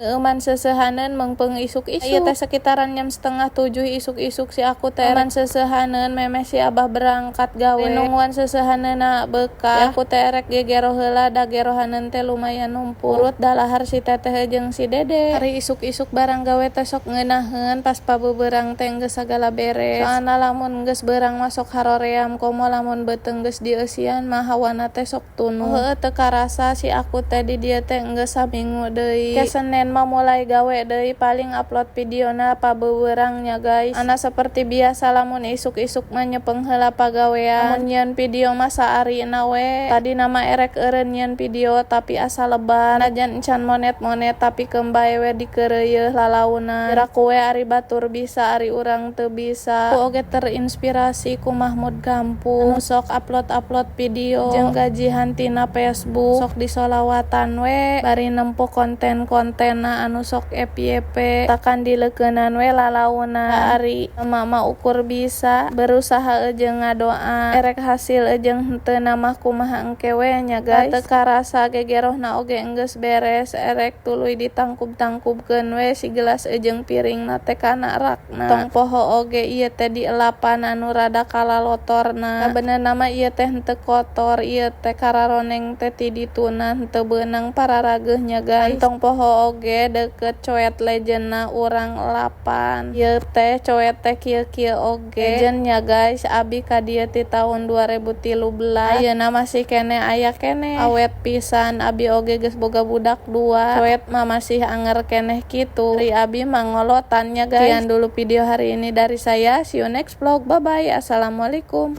Eman sesehaneun mengpeung isuk-isuk. Ieu teh sekitaran jam 6:30 isuk-isuk si aku teh eman sesehaneun memeh si abah berangkat gawe. Nungguan sesehaneuna bekah. Si aku teh rek gegero heula da gerohaneun teh lumayan numpuk. Urut dalahar si teteh jeung si dede. Hari isuk-isuk barang gawe teh sok ngeunaheun pas pabeberang teh geus sagala beres. Soalna lamun geus beurang masuk haroream komo lamun beuteung geus dieusian mah hawana teh sok tunu. Heueuh teu karasa si aku teh di dieu teh geus saminggu deui. Ke Senin mah mulai gawe deui paling upload videona pabeurangnya guys. Ana seperti biasa lamun isuk-isuk mah nyepeung heula pagawean. Lamun nyieun video mah saarina we. Tadi nama erek eureun nyieun video tapi asa leban. Najan encan monet-monet tapi kembae we dikeureuyeun lalauna. Jeraku we ari batur bisa ari urang teu bisa. Ku oge terinspirasi ku Mahmud Gampung. Anu sok upload video jeung gajihan tina Facebook. Sok disolawatan we bari nempuh konten-kontena anu sok FYP. Takan dileukeunan we lalauna. Ari mama ukur bisa berusaha jeung ngadoa. Erek hasil jeung henteu mah kumaha engke we nya guys. Teu karasa gegerohna oge geus beres. Erek tuluy ditangkub-tangkubkeun we si gelas jeung piringna teh kana rakna. Tong poho oge ieu teh dielapan anu rada kalalotorna. Sabenerna mah ieu teh henteu kotor, ieu teh kararoneng teh ti dituna henteu beunang pararageuh nya guys. Tong poho oge deket coet legendna urang 8. Ieu teh coet teh kieu-kieu oge. Legendnya guys, abi ka dieu ti tahun 2013. Ayeuna masih kene aya kene. Awet pisan, abi oge geus boga budak 2. Coet mah masih anger keneh kitu. Ari abi mah ngolotannya guys. Sekian dulu video hari ini dari saya. See you next vlog. Bye bye. Assalamualaikum.